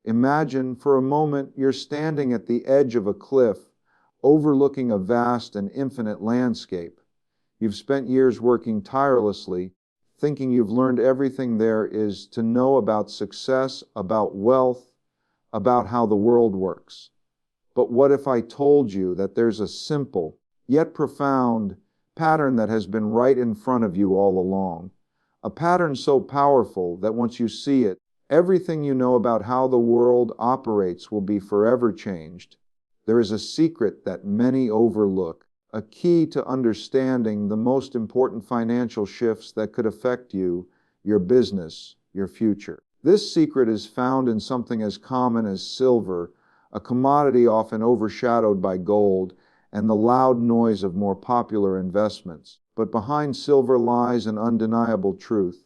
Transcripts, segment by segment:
Imagine for a moment you're standing at the edge of a cliff, overlooking a vast and infinite landscape. You've spent years working tirelessly, thinking you've learned everything there is to know about success, about wealth, about how the world works. But what if I told you that there's a simple, yet profound, pattern that has been right in front of you all along? A pattern so powerful that once you see it, everything you know about how the world operates will be forever changed. There is a secret that many overlook, a key to understanding the most important financial shifts that could affect you, your business, your future. This secret is found in something as common as silver, a commodity often overshadowed by gold and the loud noise of more popular investments. But behind silver lies an undeniable truth.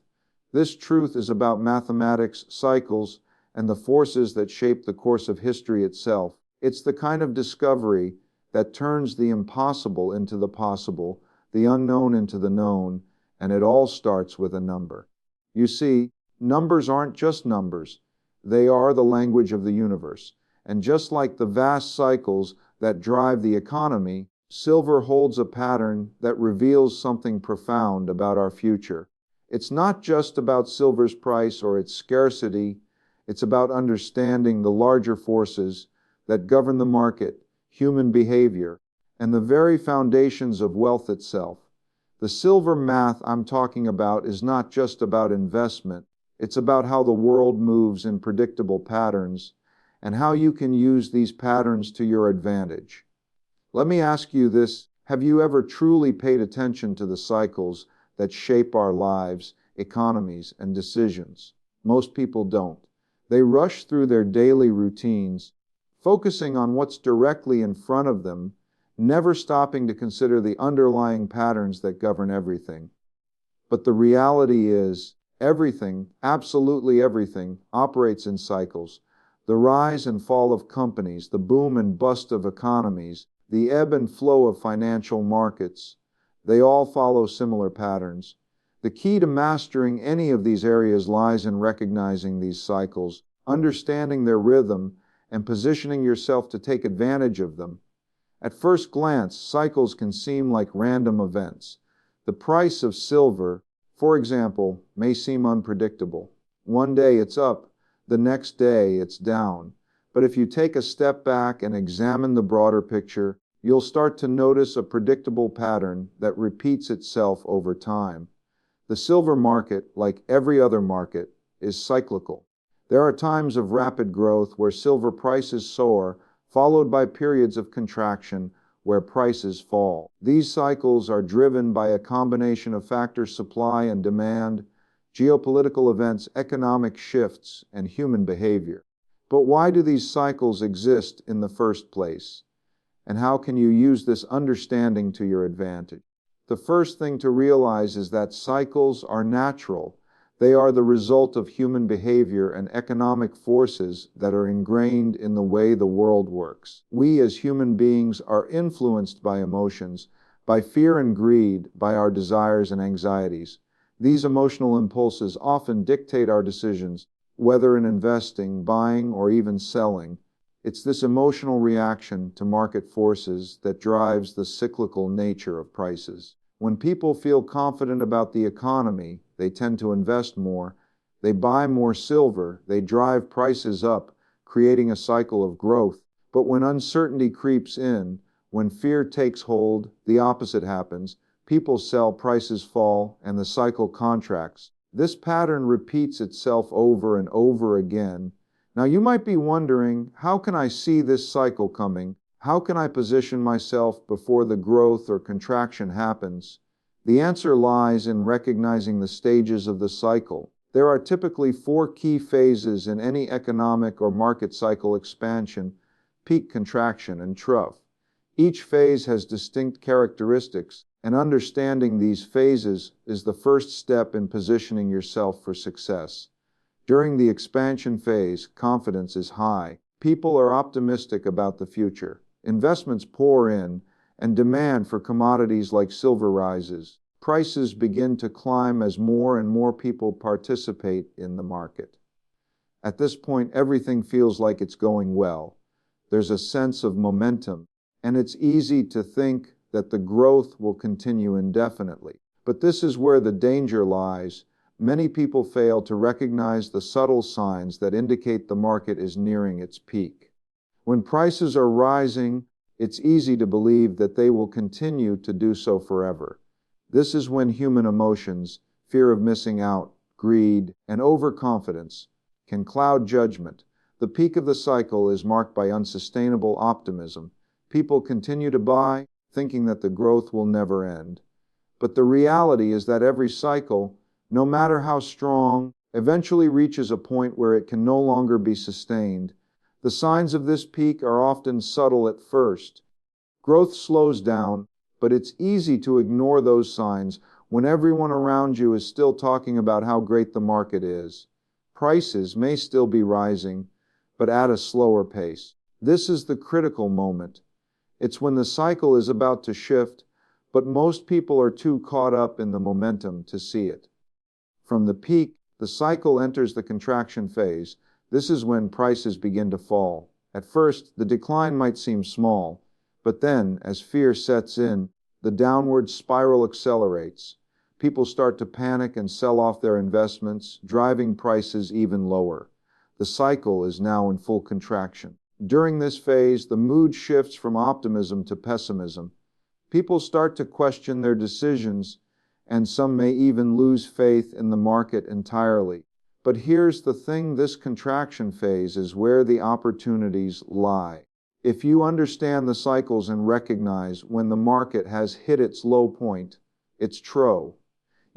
This truth is about mathematics, cycles, and the forces that shape the course of history itself. It's the kind of discovery that turns the impossible into the possible, the unknown into the known, and it all starts with a number. You see, numbers aren't just numbers. They are the language of the universe. And just like the vast cycles that drive the economy, silver holds a pattern that reveals something profound about our future. It's not just about silver's price or its scarcity. It's about understanding the larger forces that govern the market, human behavior, and the very foundations of wealth itself. The silver math I'm talking about is not just about investment. It's about how the world moves in predictable patterns and how you can use these patterns to your advantage. Let me ask you this: have you ever truly paid attention to the cycles that shape our lives, economies, and decisions? Most people don't. They rush through their daily routines, focusing on what's directly in front of them, never stopping to consider the underlying patterns that govern everything. But the reality is, everything, absolutely everything, operates in cycles. The rise and fall of companies, the boom and bust of economies, the ebb and flow of financial markets, they all follow similar patterns. The key to mastering any of these areas lies in recognizing these cycles, understanding their rhythm, and positioning yourself to take advantage of them. At first glance, cycles can seem like random events. The price of silver, for example, may seem unpredictable. One day it's up, the next day it's down. But if you take a step back and examine the broader picture, you'll start to notice a predictable pattern that repeats itself over time. The silver market, like every other market, is cyclical. There are times of rapid growth where silver prices soar, followed by periods of contraction where prices fall. These cycles are driven by a combination of factors: supply and demand, geopolitical events, economic shifts, and human behavior. But why do these cycles exist in the first place? And how can you use this understanding to your advantage? The first thing to realize is that cycles are natural. They are the result of human behavior and economic forces that are ingrained in the way the world works. We as human beings are influenced by emotions, by fear and greed, by our desires and anxieties. These emotional impulses often dictate our decisions, whether in investing, buying, or even selling. It's this emotional reaction to market forces that drives the cyclical nature of prices. When people feel confident about the economy, they tend to invest more. They buy more silver. They drive prices up, creating a cycle of growth. But when uncertainty creeps in, when fear takes hold, the opposite happens. People sell, prices fall, and the cycle contracts. This pattern repeats itself over and over again. Now you might be wondering, how can I see this cycle coming? How can I position myself before the growth or contraction happens? The answer lies in recognizing the stages of the cycle. There are typically 4 key phases in any economic or market cycle: expansion, peak, contraction, and trough. Each phase has distinct characteristics, and understanding these phases is the first step in positioning yourself for success. During the expansion phase, confidence is high. People are optimistic about the future. Investments pour in, and demand for commodities like silver rises. Prices begin to climb as more and more people participate in the market. At this point, everything feels like it's going well. There's a sense of momentum, and it's easy to think that the growth will continue indefinitely. But this is where the danger lies. Many people fail to recognize the subtle signs that indicate the market is nearing its peak. When prices are rising, it's easy to believe that they will continue to do so forever. This is when human emotions, fear of missing out, greed, and overconfidence can cloud judgment. The peak of the cycle is marked by unsustainable optimism. People continue to buy, thinking that the growth will never end. But the reality is that every cycle, no matter how strong, eventually reaches a point where it can no longer be sustained. The signs of this peak are often subtle at first. Growth slows down, but it's easy to ignore those signs when everyone around you is still talking about how great the market is. Prices may still be rising, but at a slower pace. This is the critical moment. It's when the cycle is about to shift, but most people are too caught up in the momentum to see it. From the peak, the cycle enters the contraction phase. This is when prices begin to fall. At first, the decline might seem small, but then, as fear sets in, the downward spiral accelerates. People start to panic and sell off their investments, driving prices even lower. The cycle is now in full contraction. During this phase, the mood shifts from optimism to pessimism. People start to question their decisions, and some may even lose faith in the market entirely. But here's the thing, this contraction phase is where the opportunities lie. If you understand the cycles and recognize when the market has hit its low point, its trough,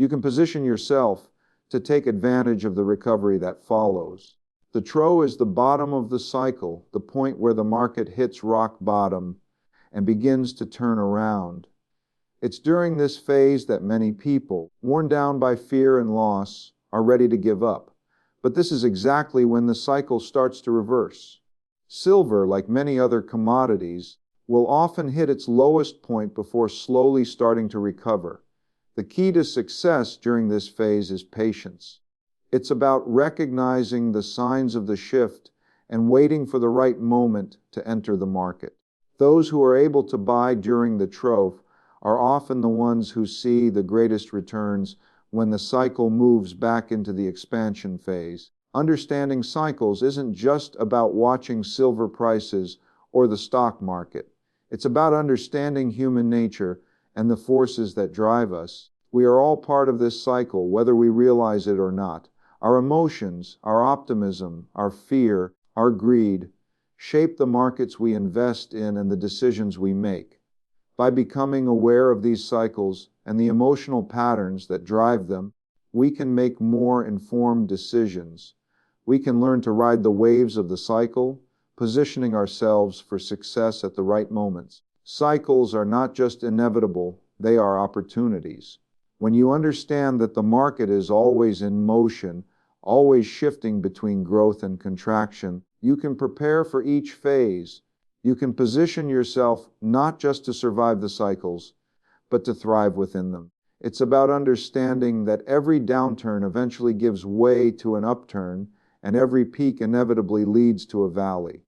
you can position yourself to take advantage of the recovery that follows. The trough is the bottom of the cycle, the point where the market hits rock bottom and begins to turn around. It's during this phase that many people, worn down by fear and loss, are ready to give up. But this is exactly when the cycle starts to reverse. Silver, like many other commodities, will often hit its lowest point before slowly starting to recover. The key to success during this phase is patience. It's about recognizing the signs of the shift and waiting for the right moment to enter the market. Those who are able to buy during the trough are often the ones who see the greatest returns when the cycle moves back into the expansion phase. Understanding cycles isn't just about watching silver prices or the stock market. It's about understanding human nature and the forces that drive us. We are all part of this cycle, whether we realize it or not. Our emotions, our optimism, our fear, our greed shape the markets we invest in and the decisions we make. By becoming aware of these cycles and the emotional patterns that drive them, we can make more informed decisions. We can learn to ride the waves of the cycle, positioning ourselves for success at the right moments. Cycles are not just inevitable, they are opportunities. When you understand that the market is always in motion, always shifting between growth and contraction, you can prepare for each phase. You can position yourself not just to survive the cycles, but to thrive within them. It's about understanding that every downturn eventually gives way to an upturn, and every peak inevitably leads to a valley.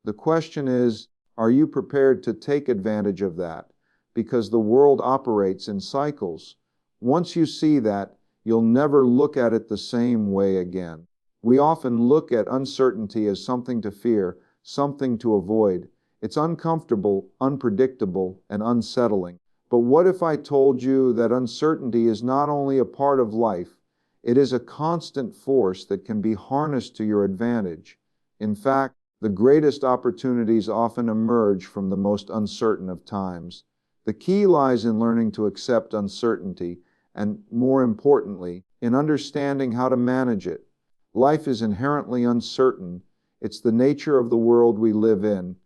The question is, are you prepared to take advantage of that? Because the world operates in cycles. Once you see that, you'll never look at it the same way again. We often look at uncertainty as something to fear, something to avoid. It's uncomfortable, unpredictable, and unsettling. But what if I told you that uncertainty is not only a part of life, it is a constant force that can be harnessed to your advantage. In fact, the greatest opportunities often emerge from the most uncertain of times. The key lies in learning to accept uncertainty and, more importantly, in understanding how to manage it. Life is inherently uncertain. It's the nature of the world we live in.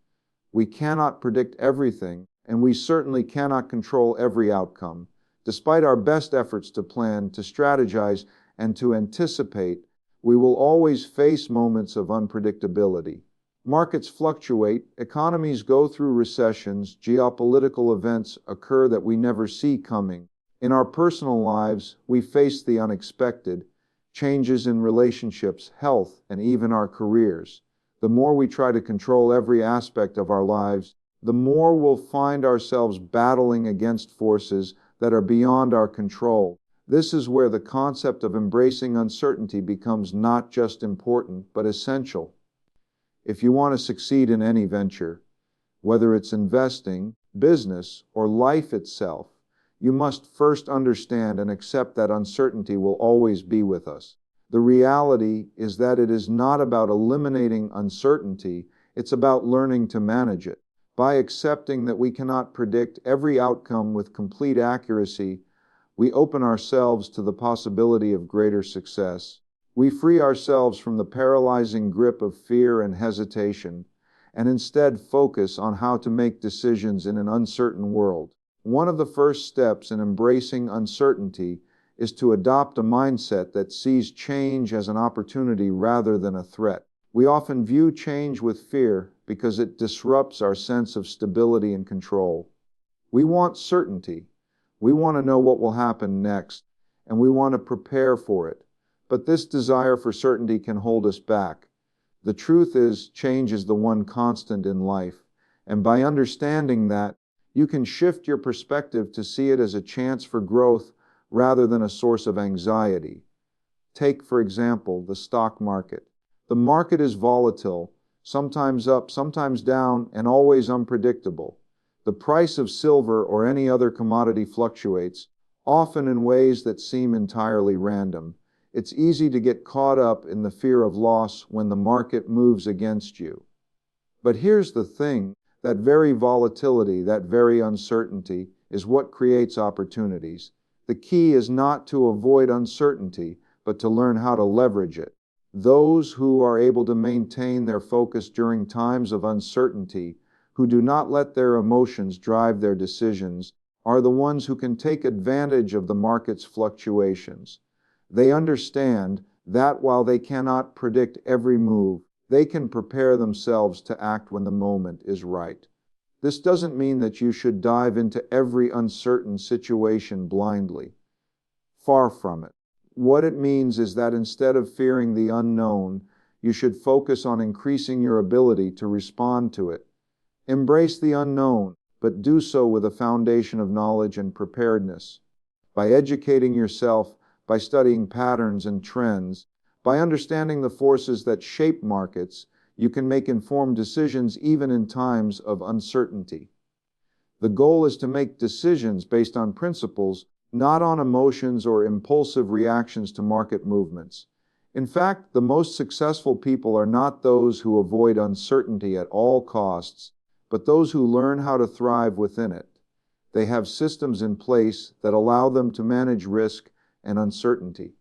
We cannot predict everything, and we certainly cannot control every outcome. Despite our best efforts to plan, to strategize, and to anticipate, we will always face moments of unpredictability. Markets fluctuate, economies go through recessions, geopolitical events occur that we never see coming. In our personal lives, we face the unexpected. changes in relationships, health, and even our careers. The more we try to control every aspect of our lives, the more we'll find ourselves battling against forces that are beyond our control. This is where the concept of embracing uncertainty becomes not just important, but essential. If you want to succeed in any venture, whether it's investing, business, or life itself, you must first understand and accept that uncertainty will always be with us. The reality is that it is not about eliminating uncertainty, it's about learning to manage it. By accepting that we cannot predict every outcome with complete accuracy, we open ourselves to the possibility of greater success. We free ourselves from the paralyzing grip of fear and hesitation, and instead focus on how to make decisions in an uncertain world. One of the first steps in embracing uncertainty is to adopt a mindset that sees change as an opportunity rather than a threat. We often view change with fear because it disrupts our sense of stability and control. We want certainty. We want to know what will happen next, and we want to prepare for it. But this desire for certainty can hold us back. The truth is, change is the one constant in life, and by understanding that, you can shift your perspective to see it as a chance for growth rather than a source of anxiety. Take, for example, the stock market. The market is volatile, sometimes up, sometimes down, and always unpredictable. The price of silver or any other commodity fluctuates, often in ways that seem entirely random. It's easy to get caught up in the fear of loss when the market moves against you. But here's the thing, that very volatility, that very uncertainty, is what creates opportunities. The key is not to avoid uncertainty, but to learn how to leverage it. Those who are able to maintain their focus during times of uncertainty, who do not let their emotions drive their decisions, are the ones who can take advantage of the market's fluctuations. They understand that while they cannot predict every move, they can prepare themselves to act when the moment is right. This doesn't mean that you should dive into every uncertain situation blindly. Far from it. What it means is that instead of fearing the unknown, you should focus on increasing your ability to respond to it. Embrace the unknown, but do so with a foundation of knowledge and preparedness. By educating yourself, by studying patterns and trends, by understanding the forces that shape markets, you can make informed decisions even in times of uncertainty. The goal is to make decisions based on principles, not on emotions or impulsive reactions to market movements. In fact, the most successful people are not those who avoid uncertainty at all costs, but those who learn how to thrive within it. They have systems in place that allow them to manage risk and uncertainty.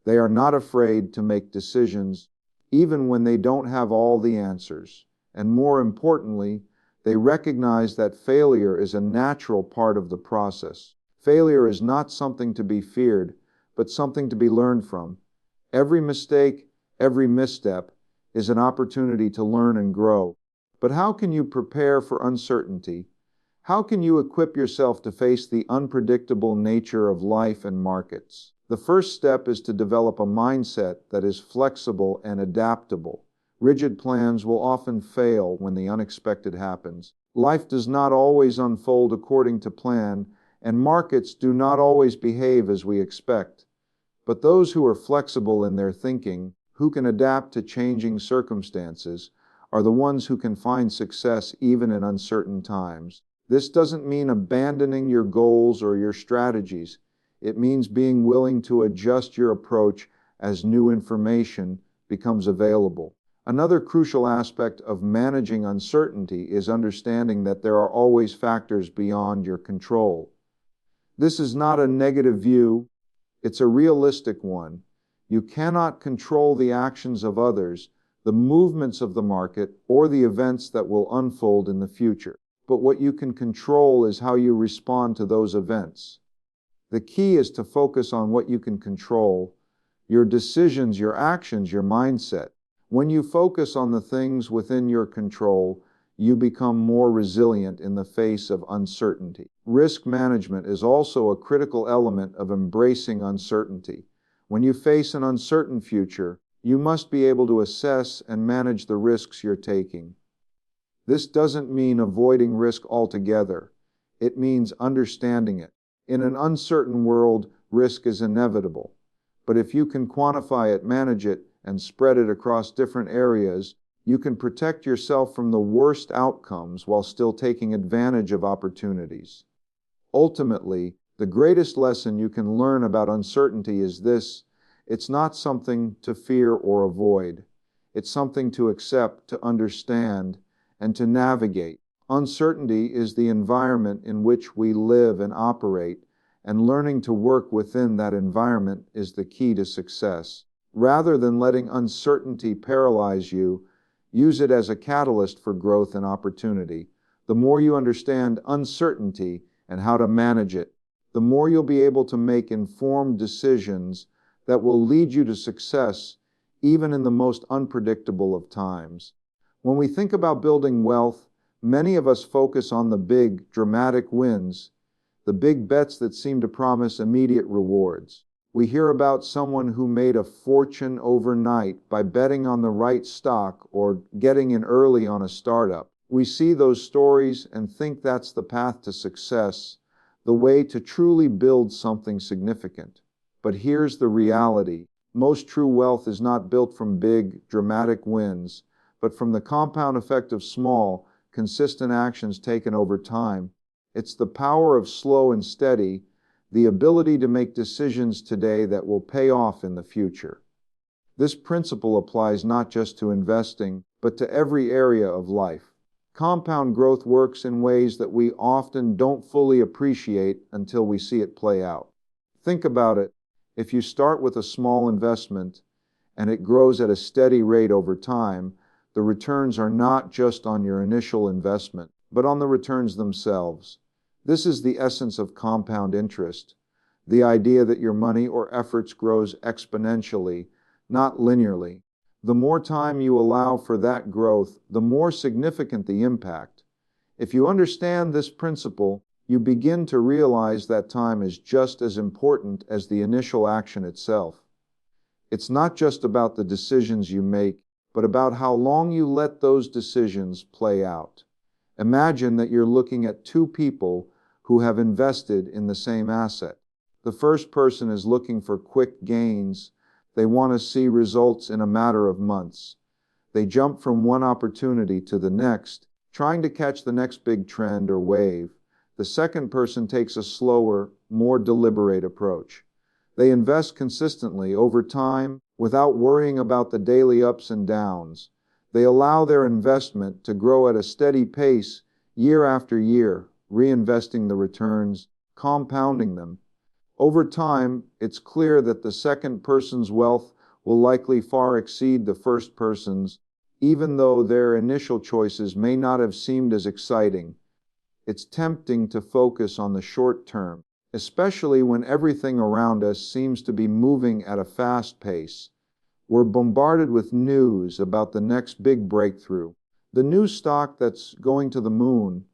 They are not afraid to make decisions, even when they don't have all the answers. And more importantly, they recognize that failure is a natural part of the process. Failure is not something to be feared, but something to be learned from. Every mistake, every misstep is an opportunity to learn and grow. But how can you prepare for uncertainty? How can you equip yourself to face the unpredictable nature of life and markets? The first step is to develop a mindset that is flexible and adaptable. Rigid plans will often fail when the unexpected happens. Life does not always unfold according to plan, and markets do not always behave as we expect. But those who are flexible in their thinking, who can adapt to changing circumstances, are the ones who can find success even in uncertain times. This doesn't mean abandoning your goals or your strategies. It means being willing to adjust your approach as new information becomes available. Another crucial aspect of managing uncertainty is understanding that there are always factors beyond your control. This is not a negative view, it's a realistic one. You cannot control the actions of others, the movements of the market, or the events that will unfold in the future. But what you can control is how you respond to those events. The key is to focus on what you can control, your decisions, your actions, your mindset. When you focus on the things within your control, you become more resilient in the face of uncertainty. Risk management is also a critical element of embracing uncertainty. When you face an uncertain future, you must be able to assess and manage the risks you're taking. This doesn't mean avoiding risk altogether. It means understanding it. In an uncertain world, risk is inevitable. But if you can quantify it, manage it, and spread it across different areas, you can protect yourself from the worst outcomes while still taking advantage of opportunities. Ultimately, the greatest lesson you can learn about uncertainty is this: it's not something to fear or avoid. It's something to accept, to understand, and to navigate. Uncertainty is the environment in which we live and operate, and learning to work within that environment is the key to success. Rather than letting uncertainty paralyze you, use it as a catalyst for growth and opportunity. The more you understand uncertainty and how to manage it, the more you'll be able to make informed decisions that will lead you to success, even in the most unpredictable of times. When we think about building wealth, many of us focus on the big, dramatic wins, the big bets that seem to promise immediate rewards. We hear about someone who made a fortune overnight by betting on the right stock or getting in early on a startup. We see those stories and think that's the path to success, the way to truly build something significant. But here's the reality. Most true wealth is not built from big, dramatic wins, but from the compound effect of small, consistent actions taken over time. It's the power of slow and steady, the ability to make decisions today that will pay off in the future. This principle applies not just to investing, but to every area of life. Compound growth works in ways that we often don't fully appreciate until we see it play out. Think about it. If you start with a small investment and it grows at a steady rate over time, the returns are not just on your initial investment, but on the returns themselves. This is the essence of compound interest, the idea that your money or efforts grows exponentially, not linearly. The more time you allow for that growth, the more significant the impact. If you understand this principle, you begin to realize that time is just as important as the initial action itself. It's not just about the decisions you make, but about how long you let those decisions play out. Imagine that you're looking at two people who have invested in the same asset. The first person is looking for quick gains. They want to see results in a matter of months. They jump from one opportunity to the next, trying to catch the next big trend or wave. The second person takes a slower, more deliberate approach. They invest consistently over time without worrying about the daily ups and downs. They allow their investment to grow at a steady pace year after year, reinvesting the returns, compounding them. Over time, it's clear that the second person's wealth will likely far exceed the first person's, even though their initial choices may not have seemed as exciting. It's tempting to focus on the short term, especially when everything around us seems to be moving at a fast pace. We're bombarded with news about the next big breakthrough, the new stock that's going to the moon,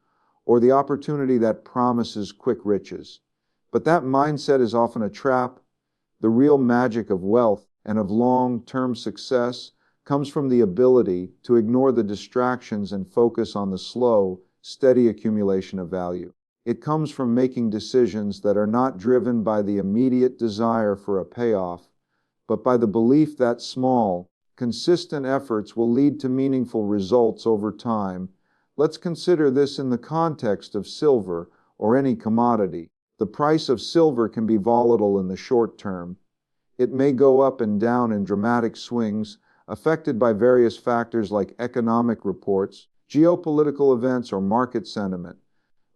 or the opportunity that promises quick riches. But that mindset is often a trap. The real magic of wealth and of long-term success comes from the ability to ignore the distractions and focus on the slow, steady accumulation of value. It comes from making decisions that are not driven by the immediate desire for a payoff, but by the belief that small, consistent efforts will lead to meaningful results over time. Let's consider this in the context of silver or any commodity. The price of silver can be volatile in the short term. It may go up and down in dramatic swings, affected by various factors like economic reports, geopolitical events, or market sentiment.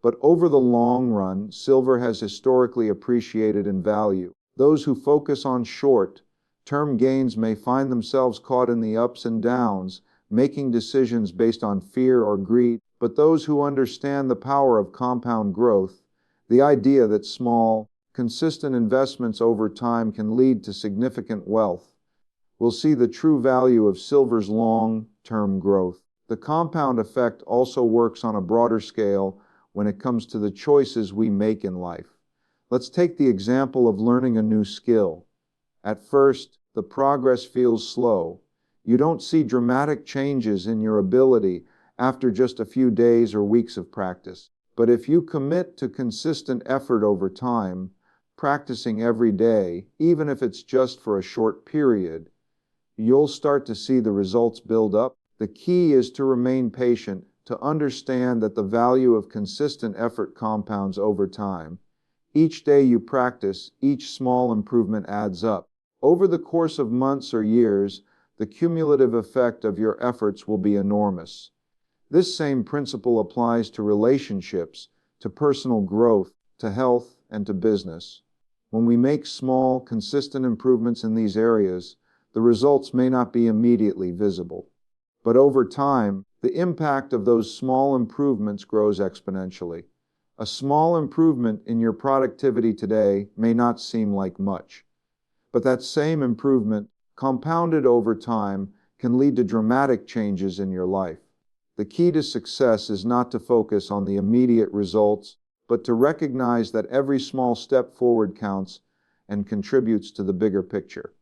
But over the long run, silver has historically appreciated in value. Those who focus on short-term gains may find themselves caught in the ups and downs, making decisions based on fear or greed. But those who understand the power of compound growth, the idea that small, consistent investments over time can lead to significant wealth, will see the true value of silver's long-term growth. The compound effect also works on a broader scale when it comes to the choices we make in life. Let's take the example of learning a new skill. At first, the progress feels slow. You don't see dramatic changes in your ability after just a few days or weeks of practice. But if you commit to consistent effort over time, practicing every day, even if it's just for a short period, you'll start to see the results build up. The key is to remain patient, to understand that the value of consistent effort compounds over time. Each day you practice, each small improvement adds up. Over the course of months or years, the cumulative effect of your efforts will be enormous. This same principle applies to relationships, to personal growth, to health, and to business. When we make small, consistent improvements in these areas, the results may not be immediately visible. But over time, the impact of those small improvements grows exponentially. A small improvement in your productivity today may not seem like much, but that same improvement, compounded over time, can lead to dramatic changes in your life. The key to success is not to focus on the immediate results, but to recognize that every small step forward counts and contributes to the bigger picture.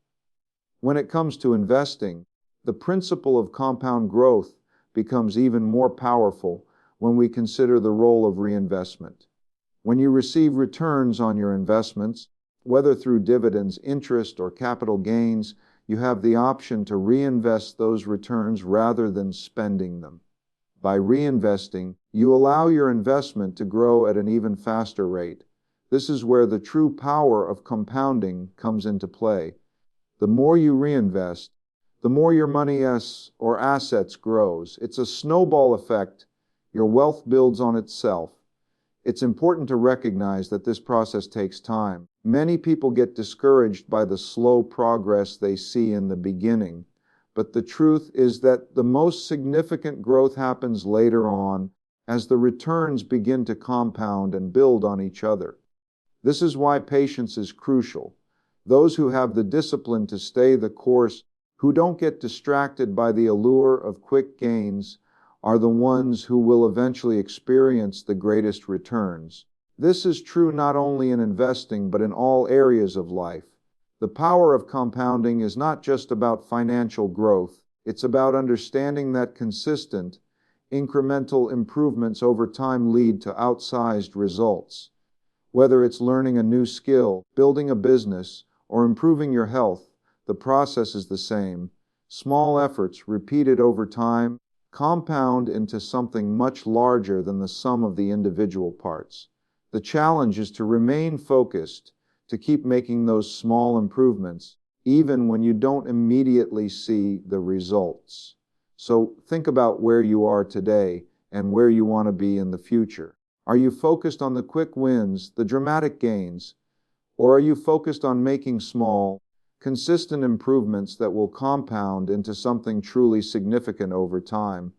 When it comes to investing, the principle of compound growth becomes even more powerful when we consider the role of reinvestment. When you receive returns on your investments, whether through dividends, interest, or capital gains, you have the option to reinvest those returns rather than spending them. By reinvesting, you allow your investment to grow at an even faster rate. This is where the true power of compounding comes into play. The more you reinvest, the more your money or assets grows. It's a snowball effect. Your wealth builds on itself. It's important to recognize that this process takes time. Many people get discouraged by the slow progress they see in the beginning, but the truth is that the most significant growth happens later on as the returns begin to compound and build on each other. This is why patience is crucial. Those who have the discipline to stay the course, who don't get distracted by the allure of quick gains, are the ones who will eventually experience the greatest returns. This is true not only in investing, but in all areas of life. The power of compounding is not just about financial growth. It's about understanding that consistent, incremental improvements over time lead to outsized results. Whether it's learning a new skill, building a business, or improving your health, the process is the same. Small efforts repeated over time compound into something much larger than the sum of the individual parts. The challenge is to remain focused, to keep making those small improvements, even when you don't immediately see the results. So think about where you are today and where you want to be in the future. Are you focused on the quick wins, the dramatic gains, or are you focused on making small, consistent improvements that will compound into something truly significant over time?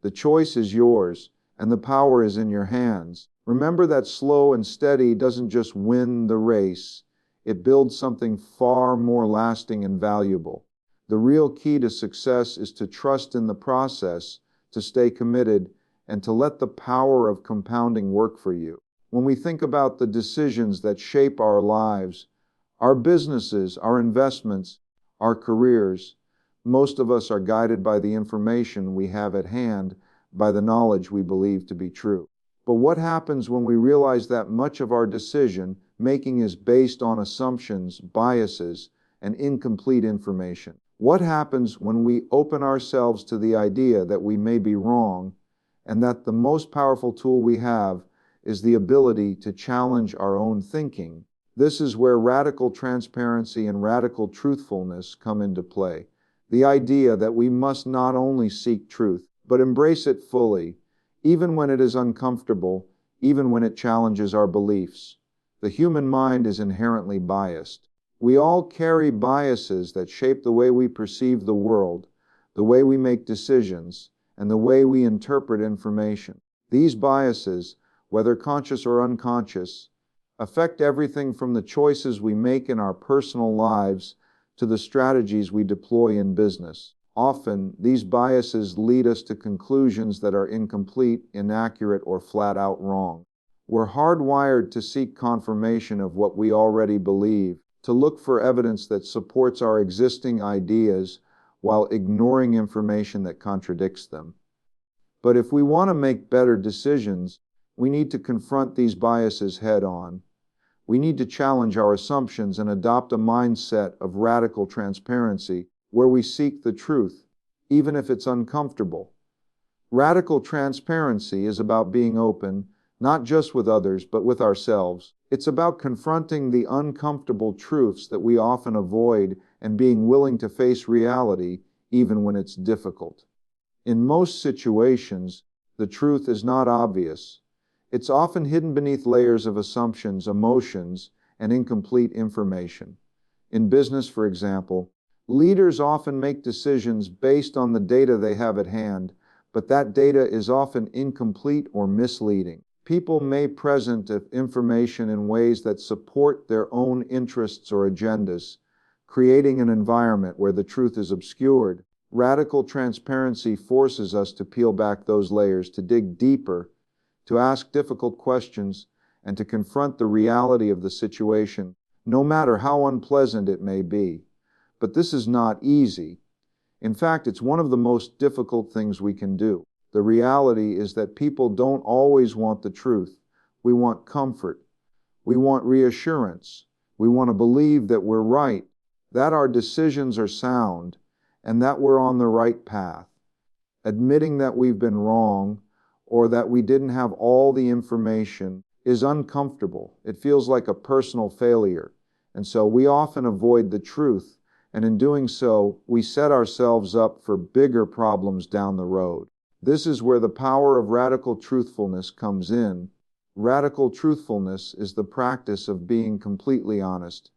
The choice is yours, and the power is in your hands. Remember that slow and steady doesn't just win the race, it builds something far more lasting and valuable. The real key to success is to trust in the process, to stay committed, and to let the power of compounding work for you. When we think about the decisions that shape our lives, our businesses, our investments, our careers, most of us are guided by the information we have at hand, by the knowledge we believe to be true. But what happens when we realize that much of our decision making is based on assumptions, biases, and incomplete information? What happens when we open ourselves to the idea that we may be wrong, and that the most powerful tool we have is the ability to challenge our own thinking? This is where radical transparency and radical truthfulness come into play. The idea that we must not only seek truth, but embrace it fully, even when it is uncomfortable, even when it challenges our beliefs. The human mind is inherently biased. We all carry biases that shape the way we perceive the world, the way we make decisions, and the way we interpret information. These biases, whether conscious or unconscious, affect everything from the choices we make in our personal lives to the strategies we deploy in business. Often, these biases lead us to conclusions that are incomplete, inaccurate, or flat out wrong. We're hardwired to seek confirmation of what we already believe, to look for evidence that supports our existing ideas while ignoring information that contradicts them. But if we want to make better decisions, we need to confront these biases head on. We need to challenge our assumptions and adopt a mindset of radical transparency where we seek the truth, even if it's uncomfortable. Radical transparency is about being open, not just with others, but with ourselves. It's about confronting the uncomfortable truths that we often avoid and being willing to face reality, even when it's difficult. In most situations, the truth is not obvious. It's often hidden beneath layers of assumptions, emotions, and incomplete information. In business, for example, leaders often make decisions based on the data they have at hand, but that data is often incomplete or misleading. People may present information in ways that support their own interests or agendas, creating an environment where the truth is obscured. Radical transparency forces us to peel back those layers, to dig deeper, to ask difficult questions, and to confront the reality of the situation, no matter how unpleasant it may be. But this is not easy. In fact, it's one of the most difficult things we can do. The reality is that people don't always want the truth. We want comfort. We want reassurance. We want to believe that we're right, that our decisions are sound, and that we're on the right path. Admitting that we've been wrong or that we didn't have all the information is uncomfortable. It feels like a personal failure, and so we often avoid the truth, and in doing so, we set ourselves up for bigger problems down the road. This is where the power of radical truthfulness comes in. Radical truthfulness is the practice of being completely honest,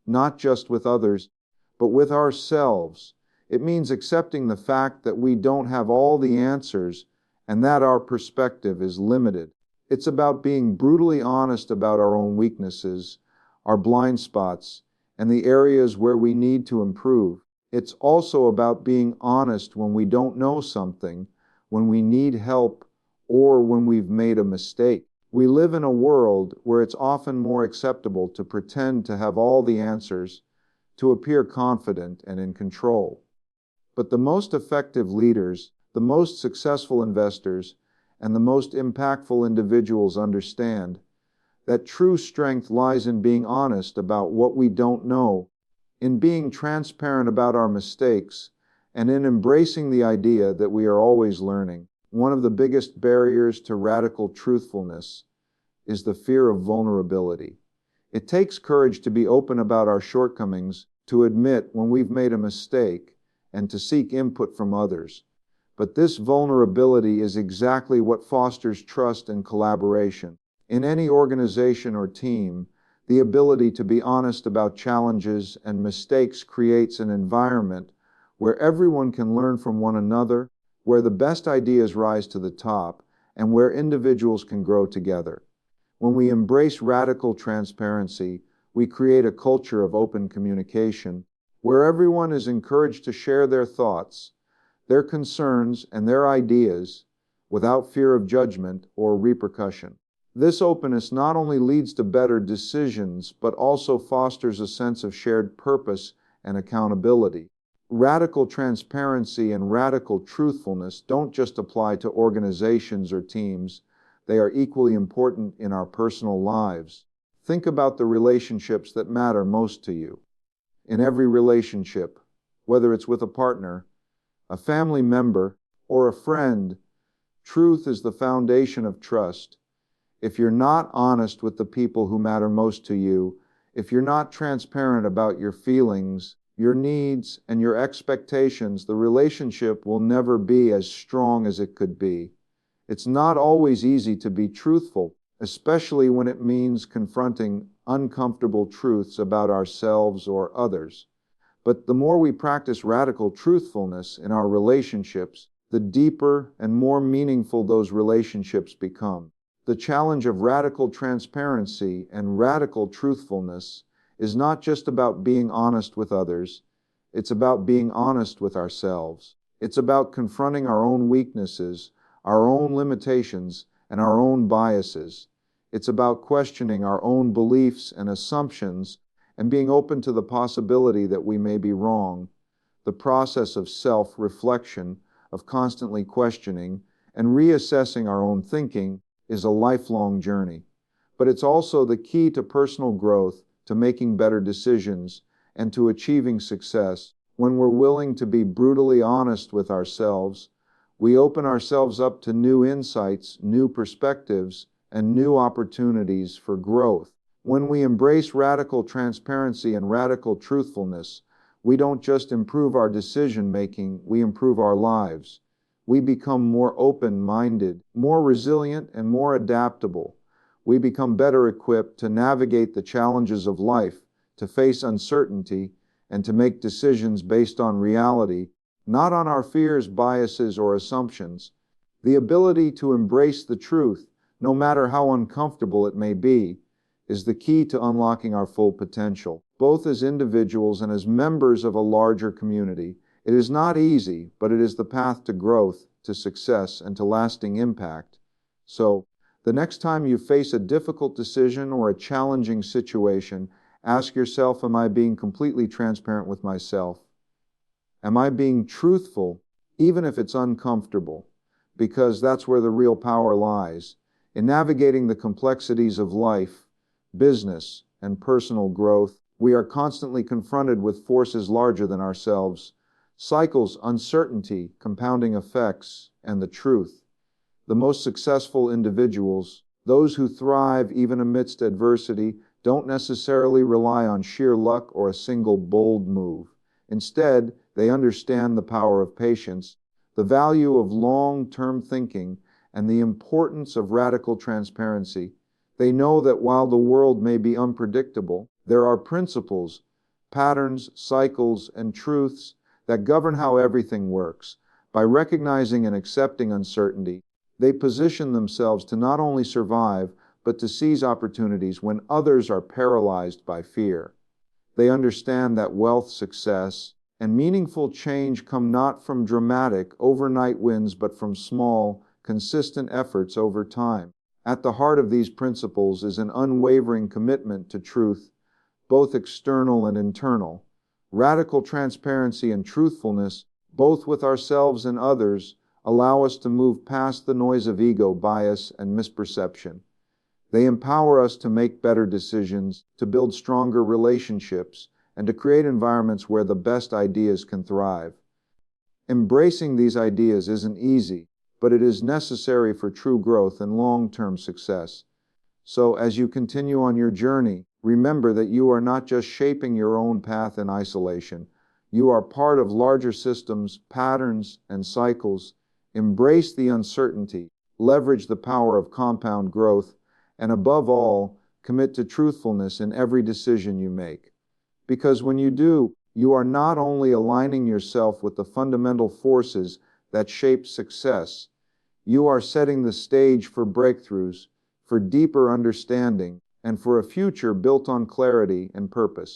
not just with others, but with ourselves. It means accepting the fact that we don't have all the answers and that our perspective is limited. It's about being brutally honest about our own weaknesses, our blind spots, and the areas where we need to improve. It's also about being honest when we don't know something, when we need help, or when we've made a mistake. We live in a world where it's often more acceptable to pretend to have all the answers, to appear confident and in control. But the most effective leaders, the most successful investors, and the most impactful individuals understand that true strength lies in being honest about what we don't know, in being transparent about our mistakes, and in embracing the idea that we are always learning. One of the biggest barriers to radical truthfulness is the fear of vulnerability. It takes courage to be open about our shortcomings, to admit when we've made a mistake, and to seek input from others. But this vulnerability is exactly what fosters trust and collaboration. In any organization or team, the ability to be honest about challenges and mistakes creates an environment where everyone can learn from one another, where the best ideas rise to the top, and where individuals can grow together. When we embrace radical transparency, we create a culture of open communication, where everyone is encouraged to share their thoughts, their concerns, and their ideas without fear of judgment or repercussion. This openness not only leads to better decisions, but also fosters a sense of shared purpose and accountability. Radical transparency and radical truthfulness don't just apply to organizations or teams. They are equally important in our personal lives. Think about the relationships that matter most to you. In every relationship, whether it's with a partner, a family member, or a friend, truth is the foundation of trust. If you're not honest with the people who matter most to you, if you're not transparent about your feelings, your needs, and your expectations, the relationship will never be as strong as it could be. It's not always easy to be truthful, especially when it means confronting uncomfortable truths about ourselves or others. But the more we practice radical truthfulness in our relationships, the deeper and more meaningful those relationships become. The challenge of radical transparency and radical truthfulness is not just about being honest with others, it's about being honest with ourselves. It's about confronting our own weaknesses, our own limitations, and our own biases. It's about questioning our own beliefs and assumptions and being open to the possibility that we may be wrong. The process of self-reflection, of constantly questioning and reassessing our own thinking, is a lifelong journey. But it's also the key to personal growth, to making better decisions, and to achieving success. When we're willing to be brutally honest with ourselves, we open ourselves up to new insights, new perspectives, and new opportunities for growth. When we embrace radical transparency and radical truthfulness, we don't just improve our decision-making, we improve our lives. We become more open-minded, more resilient, and more adaptable. We become better equipped to navigate the challenges of life, to face uncertainty, and to make decisions based on reality, not on our fears, biases, or assumptions. The ability to embrace the truth, no matter how uncomfortable it may be, is the key to unlocking our full potential, both as individuals and as members of a larger community. It is not easy, but it is the path to growth, to success, and to lasting impact. So, the next time you face a difficult decision or a challenging situation, ask yourself, am I being completely transparent with myself? Am I being truthful, even if it's uncomfortable? Because that's where the real power lies. In navigating the complexities of life, business, and personal growth, we are constantly confronted with forces larger than ourselves, cycles, uncertainty, compounding effects, and the truth. The most successful individuals, those who thrive even amidst adversity, don't necessarily rely on sheer luck or a single bold move. Instead, they understand the power of patience, the value of long-term thinking, and the importance of radical transparency. They know that while the world may be unpredictable, there are principles, patterns, cycles, and truths that govern how everything works. By recognizing and accepting uncertainty, they position themselves to not only survive, but to seize opportunities when others are paralyzed by fear. They understand that wealth, success, and meaningful change come not from dramatic, overnight wins, but from small, consistent efforts over time. At the heart of these principles is an unwavering commitment to truth, both external and internal. Radical transparency and truthfulness, both with ourselves and others, allow us to move past the noise of ego, bias, and misperception. They empower us to make better decisions, to build stronger relationships, and to create environments where the best ideas can thrive. Embracing these ideas isn't easy, but it is necessary for true growth and long-term success. So, as you continue on your journey, remember that you are not just shaping your own path in isolation. You are part of larger systems, patterns, and cycles. Embrace the uncertainty, leverage the power of compound growth, and above all, commit to truthfulness in every decision you make. Because when you do, you are not only aligning yourself with the fundamental forces that shape success, you are setting the stage for breakthroughs, for deeper understanding, and for a future built on clarity and purpose.